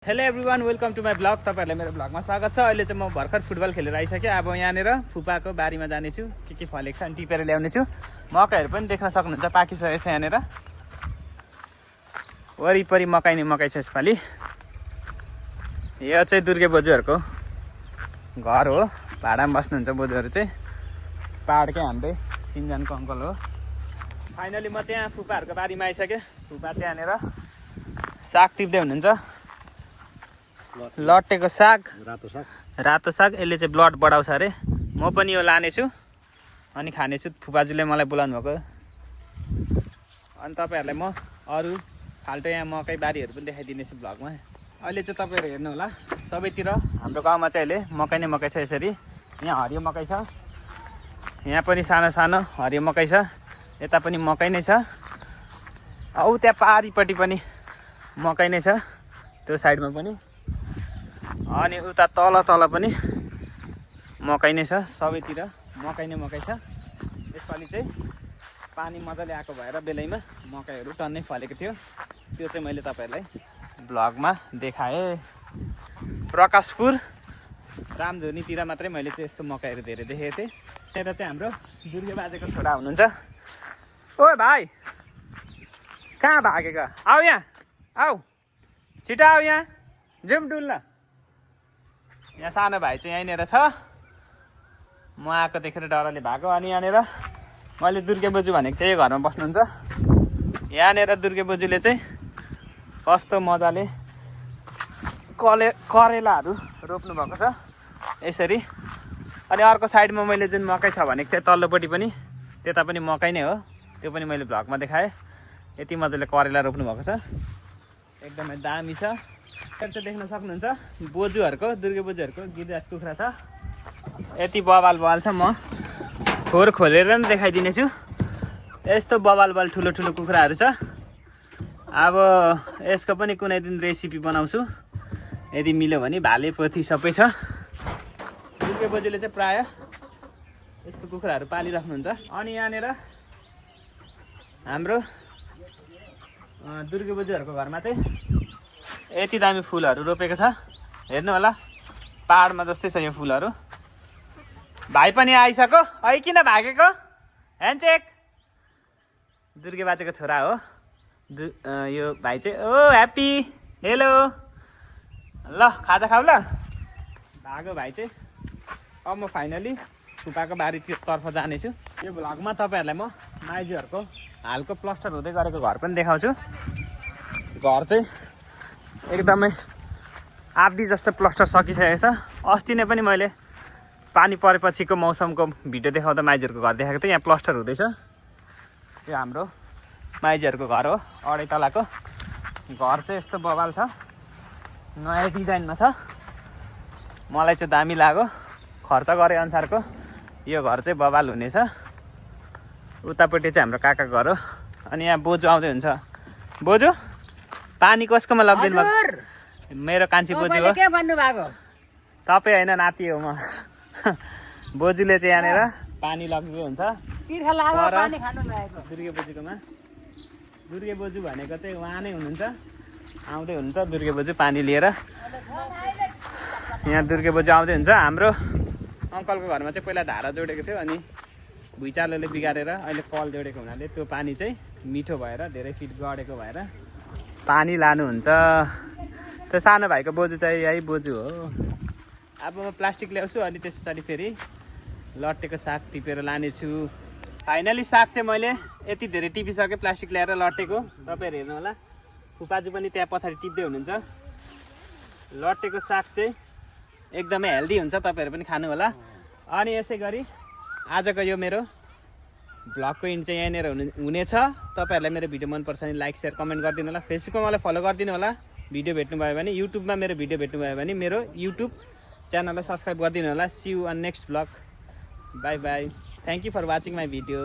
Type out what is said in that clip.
Hello everyone, welcome to my blog. तपाईँहरूलाई मेरो ब्लगमा स्वागत छ। अहिले चाहिँ म भर्खर फुटबल खेलेर आइसकेँ। अब यहाँनिर फुपाको बारीमा जानेछु, के फलेको छ अनि टिपेर ल्याउनेछु। मकैहरू पनि देख्न सक्नुहुन्छ, पाकिसकेको छ। यहाँनिर वरिपरि मकै नै मकै छ। यसपालि यो चाहिँ दुर्गे बोजूहरूको घर हो, भाडामा बस्नुहुन्छ बोजूहरू चाहिँ। पाहाडकै हाम्रै चिनजानको अङ्कल हो। फाइनली म चाहिँ यहाँ फुपाहरूको बारीमा आइसकेँ। फुपा चाहिँ यहाँनिर साग टिप्दै हुनुहुन्छ। लट्टेको साग, रातो साग। यसले चाहिँ ब्लड बढाउँछ अरे। म पनि यो लानेछु अनि खानेछु। फुपाजीले मलाई बोलाउनु भएको। अनि तपाईँहरूलाई म अरू फाल्टो यहाँ मकै बारीहरू पनि देखाइदिनेछु ब्लगमा। अहिले चाहिँ तपाईँहरू हेर्नु होला, सबैतिर हाम्रो गाउँमा चाहिँ अहिले मकै नै मकै छ। यसरी यहाँ हरियो मकै छ, यहाँ पनि सानो सानो हरियो मकै छ, यता पनि मकै नै छ। औ त्यहाँ पारीपट्टि पनि मकै नै छ, त्यो साइडमा पनि। अनि उता तल तल पनि मकै नै छ। सबैतिर मकै नै मकै छ। यसपालि चाहिँ पानी मजाले आएको भएर बेलैमा मकैहरू टन्नै फलेको थियो। त्यो चाहिँ मैले तपाईँहरूलाई ब्लगमा देखाएँ। प्रकाशपुर रामधुनीतिर मात्रै मैले चाहिँ यस्तो मकैहरू धेरै देखेको थिएँ। त्यता चाहिँ हाम्रो दुर्गे बाजेको छोरा हुनुहुन्छ। ओ भाइ, कहाँ भागेको? आऊ यहाँ, आऊ छिटो आऊ यहाँ, जाउँ डुल्न। यहाँ सानो भाइ चाहिँ यहीँनिर छ। म आएको देखेर डरले भएको। अनि यहाँनिर मैले दुर्गे बोजू भनेको चाहिँ यो घरमा बस्नुहुन्छ। यहाँनिर दुर्गे बोजूले चाहिँ कस्तो मजाले करेलाहरू रोप्नु भएको छ यसरी। अनि अर्को साइडमा मैले जुन मकै छ भनेको थिएँ तल्लोपट्टि पनि, त्यता पनि मकै नै हो। त्यो पनि मैले भ्लगमा देखाएँ। यति मजाले करेला रोप्नु भएको छ, एकदमै दामी छ। चाहिँ देख्न सक्नुहुन्छ बोजूहरूको, दुर्गे बोजूहरूको गिरिराज कुखुरा छ। यति बबाल छ। म खोर खोलेर पनि देखाइदिनेछु। यस्तो बबाल ठुलो ठुलो कुखुराहरू छ। अब यसको पनि कुनै दिन रेसिपी बनाउँछु यदि मिल्यो भने। भाले पोथी सबै छ। दुर्गे बोजूले चाहिँ प्रायः यस्तो कुखुराहरू पालिराख्नुहुन्छ। अनि यहाँनिर हाम्रो दुर्गे बोजूहरूको घरमा चाहिँ यति दामी फुलहरू रोपेको छ। हेर्नु होला, पाहाडमा जस्तै छ यो फुलहरू। भाइ पनि आइसक्यो। है किन भागेको? ह्यान्डचेक। दुर्गे बाजेको छोरा हो यो भाइ चाहिँ। ओ ह्याप्पी, हेलो, ल खाजा खाऊ ल। भागो भाइ चाहिँ। अब म फाइनली फुपाको बारीतर्फ जानेछु। यो भ्लगमा तपाईँहरूलाई म माइजूहरूको हालको प्लस्टर हुँदै गरेको घर पनि देखाउँछु। घर चाहिँ एकदमै आधी जस्तो प्लस्टर सकिसकेको छ। अस्ति नै पनि मैले पानी परेपछिको मौसमको भिडियो देखाउँदा माइजूहरूको घर देखाएको थिएँ। यहाँ प्लस्टर हुँदैछ। यो हाम्रो माइजूहरूको घर हो, 2.5 तलाको घर चाहिँ यस्तो बवाल छ, नयाँ डिजाइनमा छ। मलाई चाहिँ दामी लाग्यो, खर्च गरे अनुसारको यो घर चाहिँ बवाल हुनेछ। उतापट्टि चाहिँ हाम्रो काका घर हो। अनि यहाँ बोजू आउँदै हुन्छ। बोजू, पानी कसकोमा लगिदिनु भएको? मेरो कान्छी बोजू हो। के भन्नु भएको? तपाईँ होइन, नाति हो म। बोजूले चाहिँ यहाँनिर पानी लगिदिएको हुन्छ दुर्गे बोजूकोमा। दुर्गे बोजू भनेको चाहिँ उहाँ नै हुनुहुन्छ, आउँदै हुनुहुन्छ दुर्गे बोजू पानी लिएर। यहाँ दुर्गे बोजू आउँदै हुन्छ। हाम्रो अङ्कलको घरमा चाहिँ पहिला धारा जोडेको थियो, अनि भुइँचालोले बिगारेर अहिले कल जोडेको हुनाले त्यो पानी चाहिँ मिठो भएर धेरै फिट गढेको भएर पानी लानुहुन्छ। त्यो सानो भाइको बोजू चाहिँ यही बोजू हो। अब म प्लास्टिक ल्याउँछु अनि त्यस पछाडि फेरि लट्टेको साग टिपेर लानेछु। फाइनली साग चाहिँ मैले यति धेरै टिपिसकेँ प्लास्टिक ल्याएर लट्टेको। तपाईँहरू हेर्नु होला, फुपाजू पनि त्यहाँ पछाडि टिप्दै हुनुहुन्छ। लट्टेको साग चाहिँ एकदमै हेल्दी हुन्छ, तपाईँहरू पनि खानु होला। अनि यसै गरी आजको यो मेरो भ्लगको इन्ड चाहिँ यहाँनिर हुनेछ। तपाईँहरूलाई मेरो भिडियो मनपर्छ भने लाइक शेयर कमेन्ट गरिदिनु होला। फेसबुकमा मलाई फलो गरिदिनु होला भिडियो भेट्नुभयो भने। युट्युबमा मेरो भिडियो भेट्नुभयो भने मेरो युट्युब च्यानललाई सब्सक्राइब गरिदिनु होला। See you on next vlog. Bye bye. Thank you for watching my video.